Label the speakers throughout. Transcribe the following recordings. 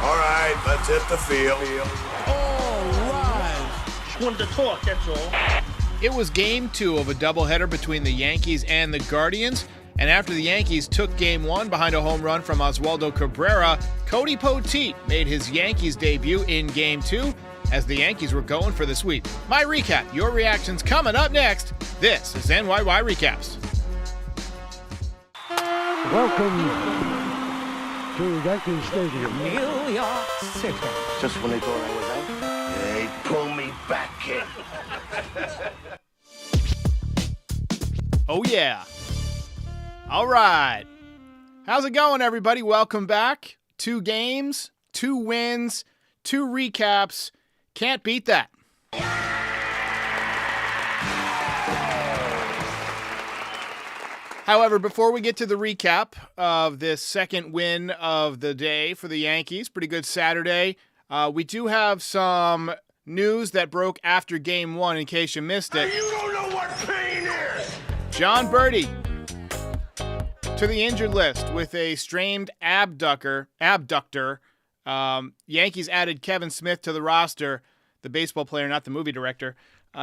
Speaker 1: All right, let's hit the field.
Speaker 2: All right.
Speaker 3: Just wanted to talk, that's all.
Speaker 2: It was game 2 of a doubleheader between the Yankees and the Guardians. And after the Yankees took game 1 behind a home run from Oswaldo Cabrera, Cody Poteet made his Yankees debut in game 2 as the Yankees were going for the sweep. My recap, your reactions coming up next. This is NYY Recaps.
Speaker 4: Welcome to Yankee Stadium.
Speaker 5: New York City.
Speaker 1: Just when they thought I was out, they pull me back in.
Speaker 2: Oh, yeah. All right. How's it going, everybody? Welcome back. 2 games, 2 wins, 2 recaps. Can't beat that. However, before we get to the recap of this second win of the day for the Yankees, pretty good Saturday, we do have some news that broke after game 1 in case you missed it.
Speaker 1: You don't know what pain is!
Speaker 2: John Birdie to the injured list with a strained abductor. Yankees added Kevin Smith to the roster, the baseball player, not the movie director.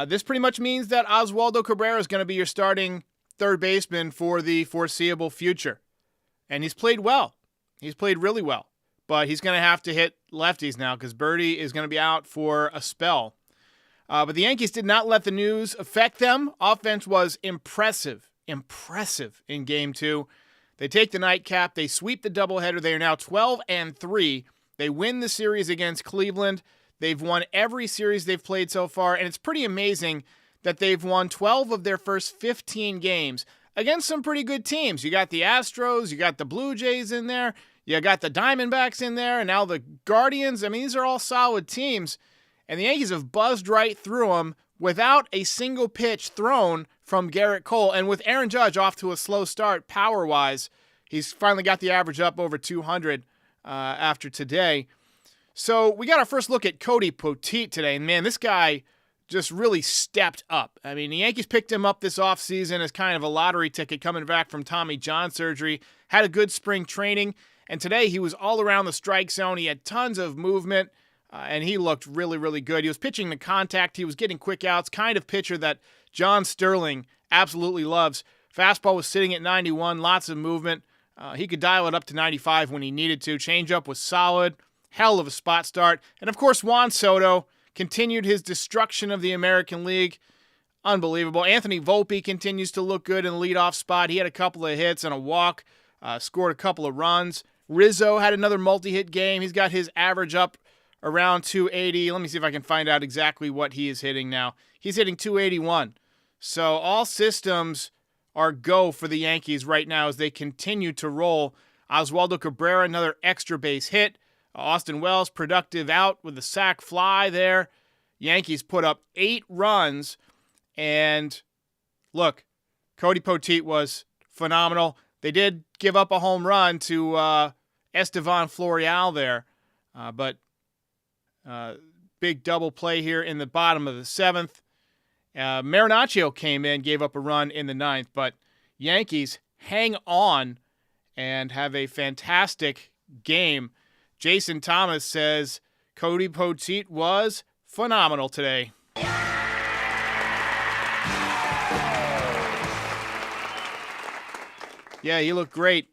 Speaker 2: This pretty much means that Oswaldo Cabrera is going to be your starting third baseman for the foreseeable future. And he's played well. He's played really well. But he's going to have to hit lefties now because Birdie is going to be out for a spell. But the Yankees did not let the news affect them. Offense was impressive in game 2. They take the nightcap. They sweep the doubleheader. They are now 12-3. They win the series against Cleveland. They've won every series they've played so far. And it's pretty amazing that they've won 12 of their first 15 games against some pretty good teams. You got the Astros, you got the Blue Jays in there, you got the Diamondbacks in there, and now the Guardians. I mean, these are all solid teams, and the Yankees have buzzed right through them without a single pitch thrown from Garrett Cole, and with Aaron Judge off to a slow start power-wise. He's finally got the average up over 200 after today. So we got our first look at Cody Poteet today, and man, this guy just really stepped up. I mean, the Yankees picked him up this offseason as kind of a lottery ticket coming back from Tommy John surgery, had a good spring training, and today he was all around the strike zone. He had tons of movement, and he looked really, really good. He was pitching to contact. He was getting quick outs, kind of pitcher that John Sterling absolutely loves. Fastball was sitting at 91, lots of movement. He could dial it up to 95 when he needed to. Changeup was solid, hell of a spot start. And, of course, Juan Soto continued his destruction of the American League. Unbelievable. Anthony Volpe continues to look good in the leadoff spot. He had a couple of hits and a walk, scored a couple of runs. Rizzo had another multi-hit game. He's got his average up around 280. Let me see if I can find out exactly what he is hitting now. He's hitting 281. So all systems are go for the Yankees right now as they continue to roll. Oswaldo Cabrera, another extra base hit. Austin Wells, productive out with a sac fly there. Yankees put up 8 runs. And look, Cody Poteet was phenomenal. They did give up a home run to Estevan Florial there. But big double play here in the bottom of the 7th. Marinaccio came in, gave up a run in the 9th. But Yankees hang on and have a fantastic game. Jason Thomas says Cody Poteet was phenomenal today. Yeah, he looked great.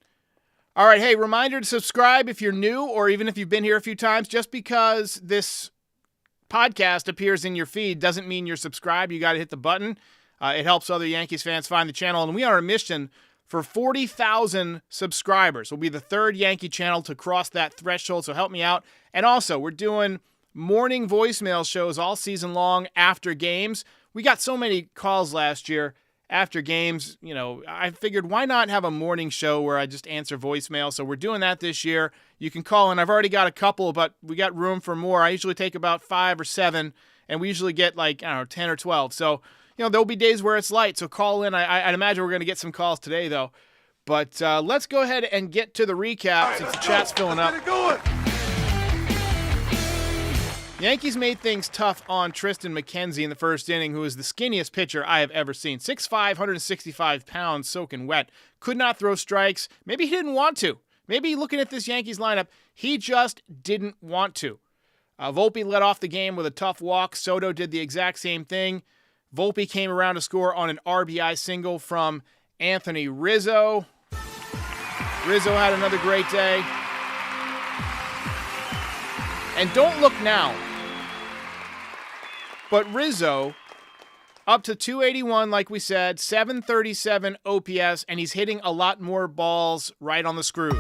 Speaker 2: All right, hey, reminder to subscribe if you're new or even if you've been here a few times. Just because this podcast appears in your feed doesn't mean you're subscribed. You got to hit the button. It helps other Yankees fans find the channel. And we are on a mission for 40,000 subscribers. We'll be the 3rd Yankee channel to cross that threshold, so help me out. And also, we're doing morning voicemail shows all season long after games. We got so many calls last year after games. You know, I figured why not have a morning show where I just answer voicemail. So we're doing that this year. You can call in. I've already got a couple, but we got room for more. I usually take about 5 or 7, and we usually get 10 or 12. So, there'll be days where it's light, so call in. I'd imagine we're going to get some calls today, though. But let's go ahead and get to the recap since the chat's filling up. Yankees made things tough on Tristan McKenzie in the first inning, who is the skinniest pitcher I have ever seen. 6'5", 165 pounds, soaking wet. Could not throw strikes. Maybe he didn't want to. Maybe looking at this Yankees lineup, he just didn't want to. Volpe led off the game with a tough walk. Soto did the exact same thing. Volpe came around to score on an RBI single from Anthony Rizzo. Rizzo had another great day. And don't look now, but Rizzo up to 281, like we said, 737 OPS, and he's hitting a lot more balls right on the screws.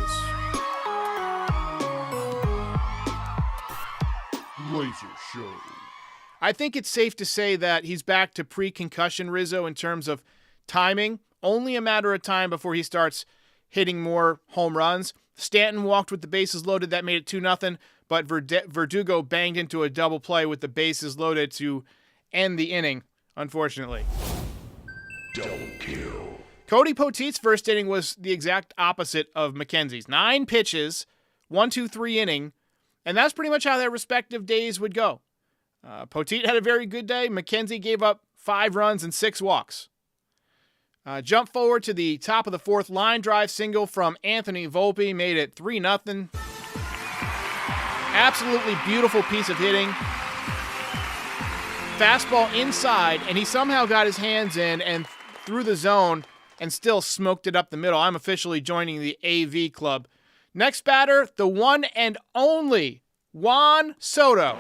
Speaker 5: Laser Show.
Speaker 2: I think it's safe to say that he's back to pre-concussion Rizzo in terms of timing. Only a matter of time before he starts hitting more home runs. Stanton walked with the bases loaded. That made it 2-0, but Verdugo banged into a double play with the bases loaded to end the inning, unfortunately.
Speaker 5: Double kill.
Speaker 2: Cody Poteet's first inning was the exact opposite of McKenzie's. 9 pitches, 1-2-3 inning, and that's pretty much how their respective days would go. Poteet had a very good day. McKenzie gave up 5 runs and 6 walks. Jump forward to the top of the 4th, line drive single from Anthony Volpe made it 3-0. Absolutely beautiful piece of hitting. Fastball inside, and he somehow got his hands in and through the zone and still smoked it up the middle. I'm officially joining the AV club. Next batter, the one and only Juan Soto.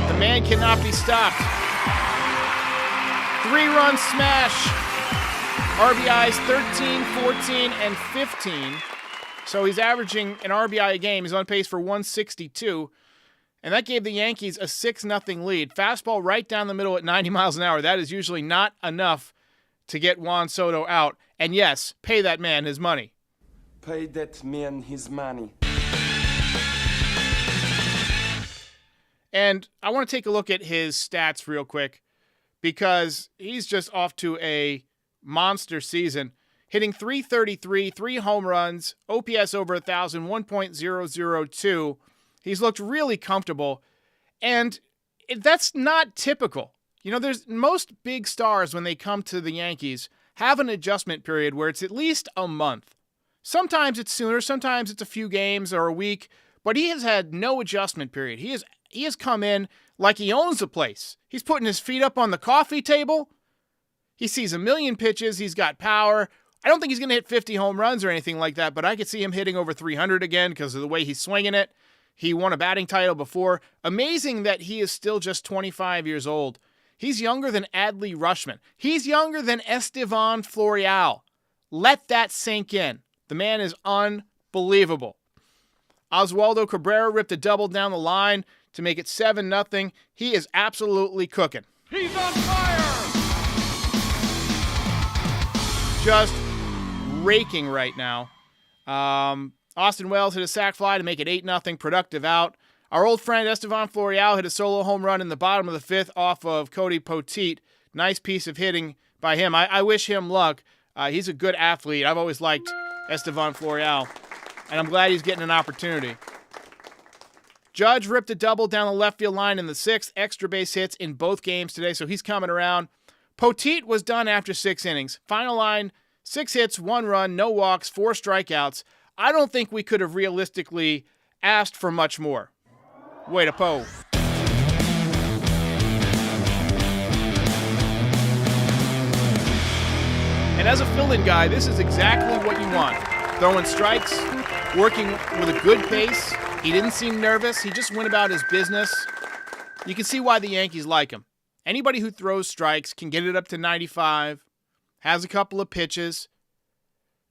Speaker 2: The man cannot be stopped. 3-run smash. RBIs 13, 14, and 15. So he's averaging an RBI a game. He's on pace for 162. And that gave the Yankees a 6-0 lead. Fastball right down the middle at 90 miles an hour. That is usually not enough to get Juan Soto out. And yes, pay that man his money.
Speaker 6: Pay that man his money.
Speaker 2: And I want to take a look at his stats real quick because he's just off to a monster season. Hitting .333, 3 home runs, OPS over 1,000, 1.002. He's looked really comfortable, and that's not typical. You know, there's most big stars when they come to the Yankees have an adjustment period where it's at least a month. Sometimes it's sooner, sometimes it's a few games or a week, but he has had no adjustment period. He has come in like he owns the place. He's putting his feet up on the coffee table. He sees a million pitches. He's got power. I don't think he's going to hit 50 home runs or anything like that, but I could see him hitting over 300 again because of the way he's swinging it. He won a batting title before. Amazing that he is still just 25 years old. He's younger than Adley Rutschman. He's younger than Estevan Florial. Let that sink in. The man is unbelievable. Oswaldo Cabrera ripped a double down the line to make it 7-0. He is absolutely cooking.
Speaker 3: He's on fire!
Speaker 2: Just raking right now. Austin Wells hit a sac fly to make it 8-0, productive out. Our old friend Estevan Florial hit a solo home run in the bottom of the 5th off of Cody Poteet. Nice piece of hitting by him. I wish him luck. He's a good athlete. I've always liked Estevan Florial, and I'm glad he's getting an opportunity. Judge ripped a double down the left field line in the 6th. Extra base hits in both games today, so he's coming around. Poteet was done after 6 innings. Final line, 6 hits, 1 run, no walks, 4 strikeouts. I don't think we could have realistically asked for much more. Way to Poe. And as a fill-in guy, this is exactly what you want. Throwing strikes, working with a good pace. He didn't seem nervous. He just went about his business. You can see why the Yankees like him. Anybody who throws strikes can get it up to 95, has a couple of pitches.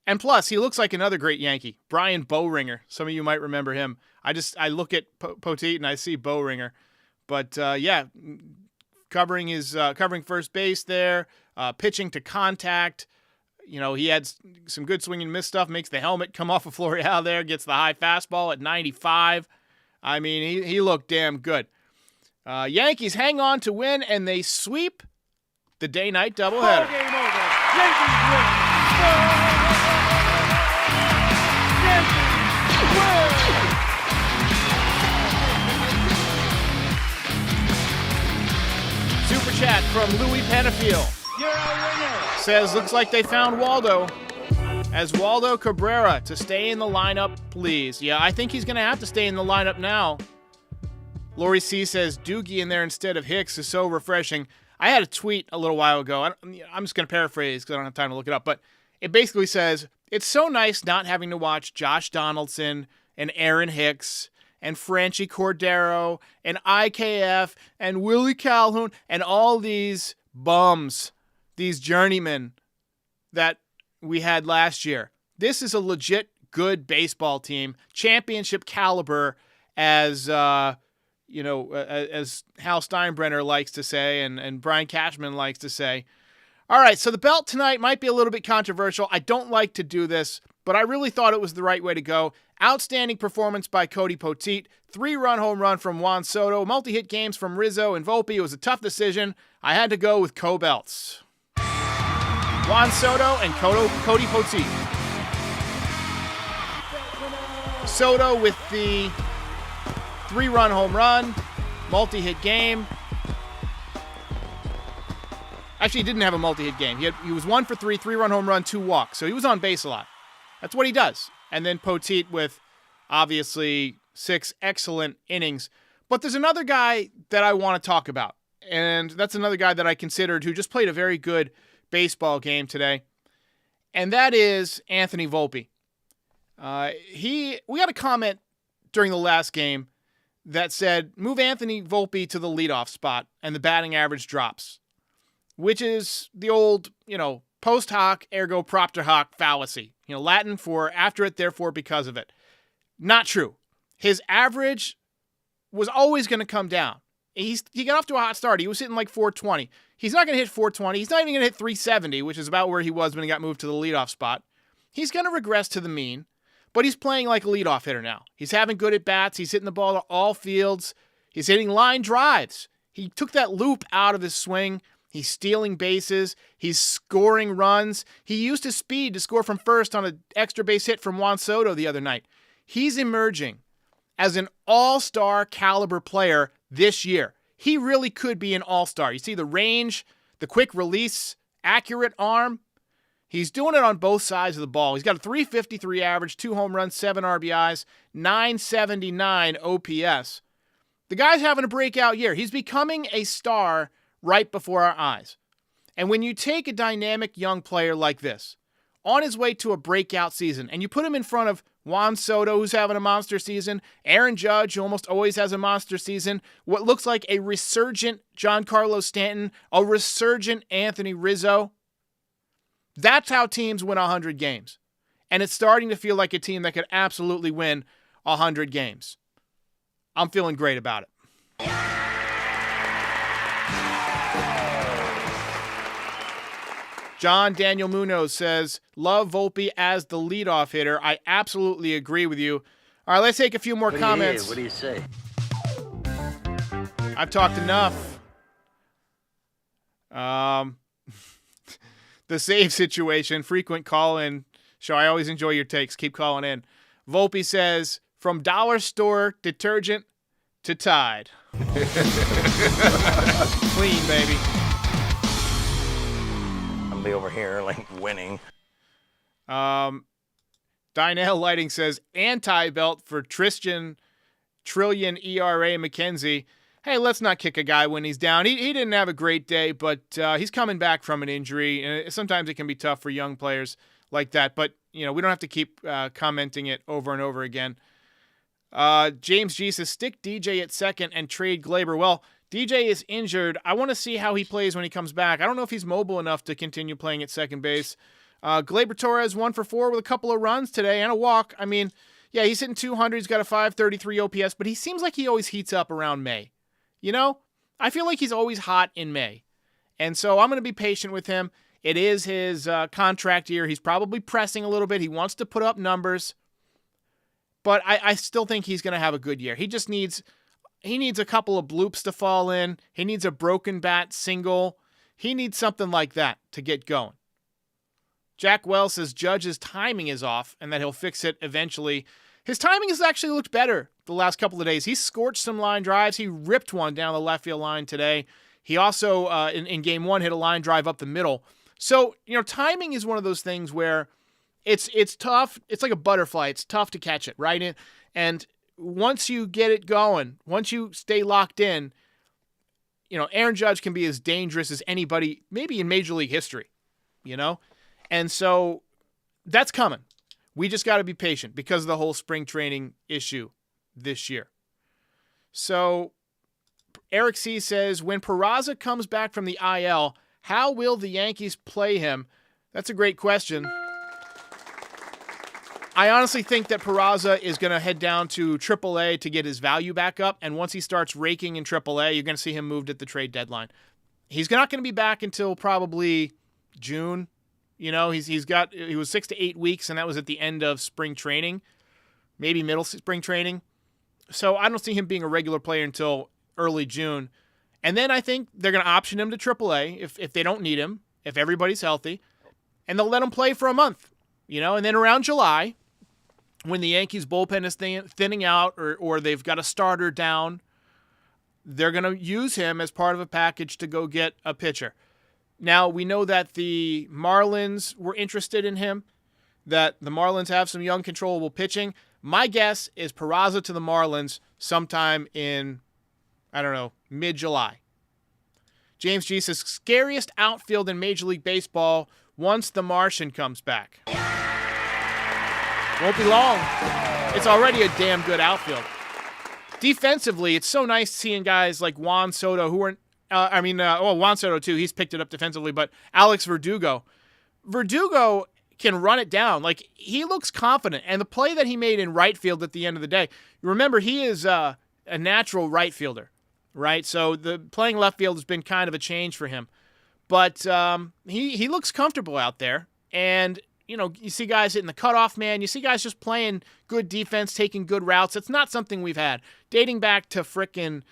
Speaker 2: And plus, he looks like another great Yankee, Brian Boehringer. Some of you might remember him. I look at Poteet and I see Boehringer. But yeah, covering first base there, pitching to contact. You know, he had some good swing and miss stuff, makes the helmet come off of Florial there, gets the high fastball at 95. I mean, he looked damn good. Yankees hang on to win, and they sweep the day-night doubleheader.
Speaker 3: Ball game over. Yankees win. Yankees win.
Speaker 2: Super Super Chat from Louis Penafiel. Says, looks like they found Waldo. As Waldo Cabrera to stay in the lineup, please. Yeah, I think he's going to have to stay in the lineup now. Lori C says, Doogie in there instead of Hicks is so refreshing. I had a tweet a little while ago. I'm just going to paraphrase because I don't have time to look it up. But it basically says, it's so nice not having to watch Josh Donaldson and Aaron Hicks and Franchi Cordero and IKF and Willie Calhoun and all these bums, these journeymen that we had last year. This is a legit good baseball team, championship caliber, as as Hal Steinbrenner likes to say and Brian Cashman likes to say. All right, so the belt tonight might be a little bit controversial. I don't like to do this, but I really thought it was the right way to go. Outstanding performance by Cody Poteet, 3-run home run from Juan Soto, multi-hit games from Rizzo and Volpe. It was a tough decision. I had to go with co-belts. Juan Soto and Cody Poteet. Soto with the 3-run home run, multi-hit game. Actually, he didn't have a multi-hit game. He was 1 for 3, 3-run home run, 2 walks. So he was on base a lot. That's what he does. And then Poteet with, obviously, 6 excellent innings. But there's another guy that I want to talk about. And that's another guy that I considered who just played a very good baseball game today. And that is Anthony Volpe. We got a comment during the last game that said, move Anthony Volpe to the leadoff spot and the batting average drops. Which is the old, post hoc, ergo propter hoc fallacy. Latin for after it, therefore because of it. Not true. His average was always going to come down. He got off to a hot start. He was hitting like 420. He's not going to hit 420. He's not even going to hit 370, which is about where he was when he got moved to the leadoff spot. He's going to regress to the mean, but he's playing like a leadoff hitter now. He's having good at-bats. He's hitting the ball to all fields. He's hitting line drives. He took that loop out of his swing. He's stealing bases. He's scoring runs. He used his speed to score from first on an extra base hit from Juan Soto the other night. He's emerging as an all-star caliber player this year. He really could be an all-star. You see the range, the quick release, accurate arm. He's doing it on both sides of the ball. He's got a 353 average, 2 home runs, 7 RBIs, 979 OPS. The guy's having a breakout year. He's becoming a star right before our eyes. And when you take a dynamic young player like this, on his way to a breakout season, and you put him in front of Juan Soto, who's having a monster season, Aaron Judge, who almost always has a monster season, what looks like a resurgent Giancarlo Stanton, a resurgent Anthony Rizzo, that's how teams win 100 games. And it's starting to feel like a team that could absolutely win 100 games. I'm feeling great about it. John Daniel Munoz says, love Volpe as the leadoff hitter. I absolutely agree with you. All right, let's take a few more comments.
Speaker 1: What do you say?
Speaker 2: I've talked enough. The save situation, frequent call-in show. I always enjoy your takes. Keep calling in. Volpe says, from dollar store detergent to Tide. Clean, baby.
Speaker 1: Be over here like winning.
Speaker 2: Dynel Lighting says anti-belt for Tristan Trillion ERA McKenzie. Hey, let's not kick a guy when he's down. He didn't have a great day, but he's coming back from an injury, and sometimes it can be tough for young players like that. But we don't have to keep commenting it over and over again. James G says stick DJ at second and trade Glaber. Well, DJ is injured. I want to see how he plays when he comes back. I don't know if he's mobile enough to continue playing at second base. Glaber Torres 1 for 4 with a couple of runs today and a walk. I mean, yeah, he's hitting 200. He's got a 533 OPS, but he seems like he always heats up around May. I feel like he's always hot in May. And so I'm going to be patient with him. It is his contract year. He's probably pressing a little bit. He wants to put up numbers. But I still think he's going to have a good year. He just needs a couple of bloops to fall in. He needs a broken bat single. He needs something like that to get going. Jack Wells says Judge's timing is off and that he'll fix it eventually. His timing has actually looked better the last couple of days. He scorched some line drives. He ripped one down the left field line today. He also, in game 1, hit a line drive up the middle. So, timing is one of those things where it's tough. It's like a butterfly. It's tough to catch it, right? And once you get it going, once you stay locked in, Aaron Judge can be as dangerous as anybody, maybe in Major League history, And so that's coming. We just got to be patient because of the whole spring training issue this year. So Eric C. says, when Peraza comes back from the IL, how will the Yankees play him? That's a great question. I honestly think that Peraza is going to head down to AAA to get his value back up, and once he starts raking in AAA, you're going to see him moved at the trade deadline. He's not going to be back until probably June. He was 6 to 8 weeks, and that was at the end of spring training, maybe middle spring training. So I don't see him being a regular player until early June. And then I think they're going to option him to AAA if they don't need him, if everybody's healthy, and they'll let him play for a month, and then around July, when the Yankees bullpen is thinning out or they've got a starter down, they're going to use him as part of a package to go get a pitcher. Now, we know that the Marlins were interested in him, that the Marlins have some young, controllable pitching. My guess is Peraza to the Marlins sometime in, mid-July. James G says, scariest outfield in Major League Baseball once the Martian comes back. Won't be long. It's already a damn good outfield. Defensively, it's so nice seeing guys like Juan Soto, who are, Juan Soto too, he's picked it up defensively, but Alex Verdugo. Verdugo can run it down. Like, he looks confident. And the play that he made in right field at the end of the day, remember, he is a natural right fielder, right? So the playing left field has been kind of a change for him. But he looks comfortable out there. And, you see guys hitting the cutoff man. You see guys just playing good defense, taking good routes. It's not something we've had. Dating back to frickin',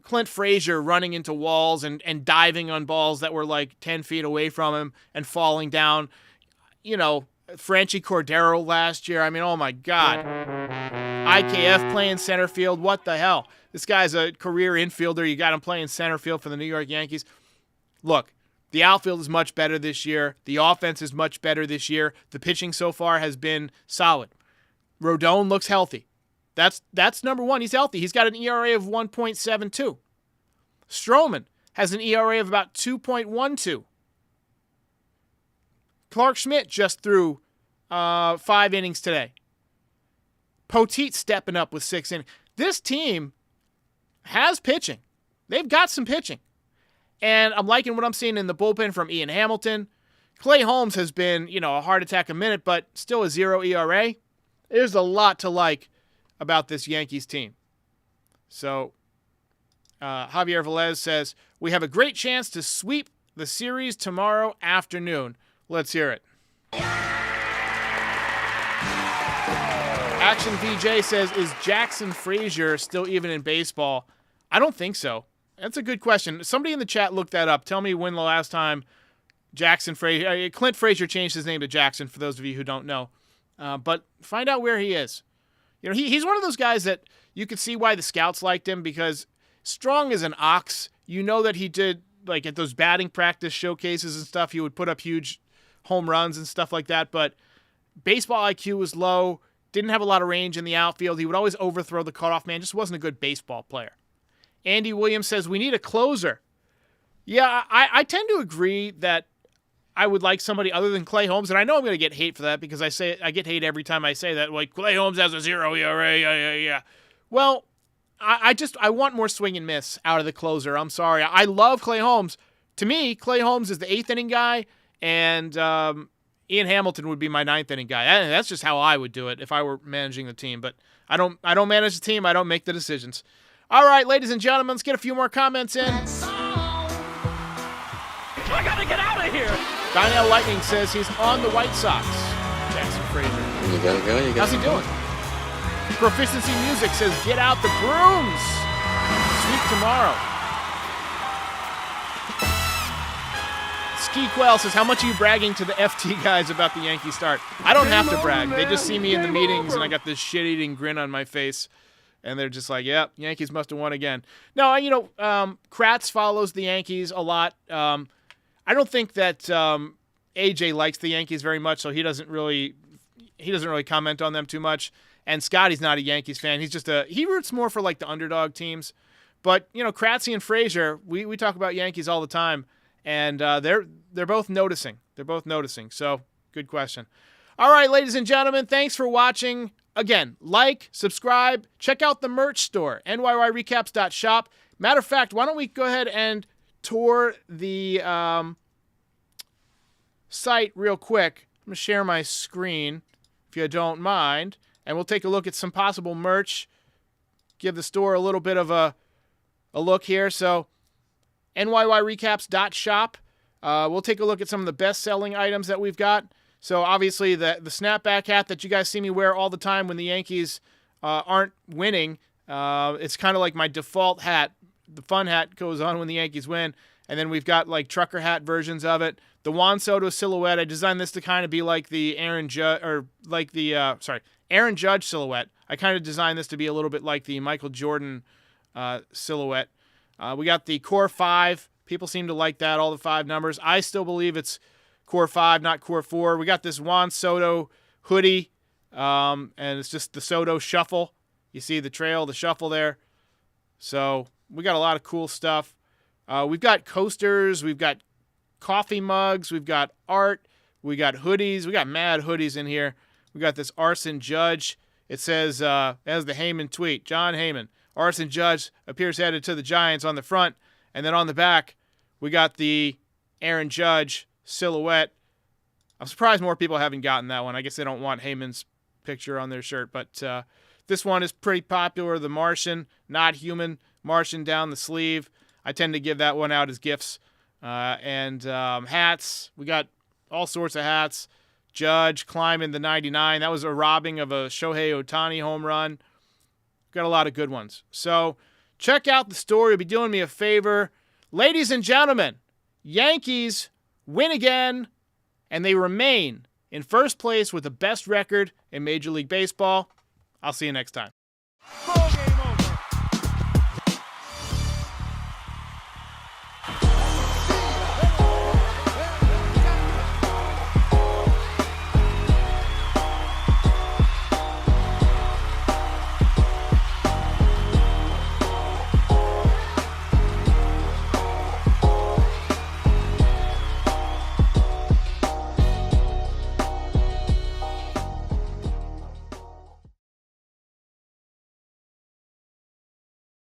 Speaker 2: Clint Frazier running into walls and diving on balls that were like 10 feet away from him and falling down. Franchi Cordero last year. Oh my God. IKF playing center field. What the hell? This guy's a career infielder. You got him playing center field for the New York Yankees. Look, the outfield is much better this year. The offense is much better this year. The pitching so far has been solid. Rodon looks healthy. That's number one. He's healthy. He's got an ERA of 1.72. Stroman has an ERA of about 2.12. Clark Schmidt just threw 5 innings today. Poteet stepping up with 6 innings. This team has pitching. They've got some pitching. And I'm liking what I'm seeing in the bullpen from Ian Hamilton. Clay Holmes has been, a heart attack a minute, but still a 0 ERA. There's a lot to like about this Yankees team. So, Javier Velez says, we have a great chance to sweep the series tomorrow afternoon. Let's hear it. Action VJ says, is Jackson Frazier still even in baseball? I don't think so. That's a good question. Somebody in the chat looked that up. Tell me when the last time Clint Frazier changed his name to Jackson, for those of you who don't know. But find out where he is. He's one of those guys that you could see why the scouts liked him, because strong as an ox, that he did, like at those batting practice showcases and stuff, he would put up huge home runs and stuff like that. But baseball IQ was low, didn't have a lot of range in the outfield. He would always overthrow the cutoff man, just wasn't a good baseball player. Andy Williams says, we need a closer. Yeah, I tend to agree that I would like somebody other than Clay Holmes, and I know I'm going to get hate for that because I get hate every time I say that. Like, Clay Holmes has a 0 ERA, yeah. Well, I want more swing and miss out of the closer. I'm sorry. I love Clay Holmes. To me, Clay Holmes is the 8th inning guy, and Ian Hamilton would be my 9th inning guy. That's just how I would do it if I were managing the team. But I don't manage the team. I don't make the decisions. All right, ladies and gentlemen, let's get a few more comments in.
Speaker 3: I gotta get out of here!
Speaker 2: Donnell Lightning says he's on the White Sox. Jackson Frazier.
Speaker 7: You gotta go.
Speaker 2: How's he doing? Proficiency Music says, get out the brooms. Sweep tomorrow. Ski Quell says, how much are you bragging to the FT guys about the Yankee start? I don't have to brag. They just see me in the meetings and I got this shit-eating grin on my face. And they're just like, yep, Yankees must have won again. No, Kratz follows the Yankees a lot. I don't think that AJ likes the Yankees very much, so he doesn't really comment on them too much. And Scotty's not a Yankees fan. He roots more for like the underdog teams. But Kratzy and Frazier, we talk about Yankees all the time, and they're both noticing. They're both noticing. So good question. All right, ladies and gentlemen, thanks for watching. Again, like, subscribe, check out the merch store, NYYRecaps.shop. Matter of fact, why don't we go ahead and tour the site real quick. I'm going to share my screen, if you don't mind, and we'll take a look at some possible merch, give the store a little bit of a look here. So, NYYRecaps.shop. We'll take a look at some of the best-selling items that we've got. So obviously the snapback hat that you guys see me wear all the time when the Yankees aren't winning, it's kind of like my default hat. The fun hat goes on when the Yankees win. And then we've got like trucker hat versions of it. The Juan Soto silhouette, I designed this to kind of be like the Aaron Judge silhouette. I kind of designed this to be a little bit like the Michael Jordan silhouette. We got the Core 5. People seem to like that, all the 5 numbers. I still believe it's Core 5, not Core 4. We got this Juan Soto hoodie, and it's just the Soto shuffle. You see the trail, the shuffle there. So we got a lot of cool stuff. We've got coasters. We've got coffee mugs. We've got art. We got hoodies. We got mad hoodies in here. We got this Arson Judge. It says, as the Heyman tweet, John Heyman, Arson Judge appears headed to the Giants on the front. And then on the back, we got the Aaron Judge silhouette. I'm surprised more people haven't gotten that one. I guess they don't want Heyman's picture on their shirt, but this one is pretty popular. The Martian, not human, Martian down the sleeve. I tend to give that one out as gifts. And hats. We got all sorts of hats. Judge climbing the 99. That was a robbing of a Shohei Ohtani home run. Got a lot of good ones. So check out the store. You'll be doing me a favor. Ladies and gentlemen, Yankees win again, and they remain in first place with the best record in Major League Baseball. I'll see you next time.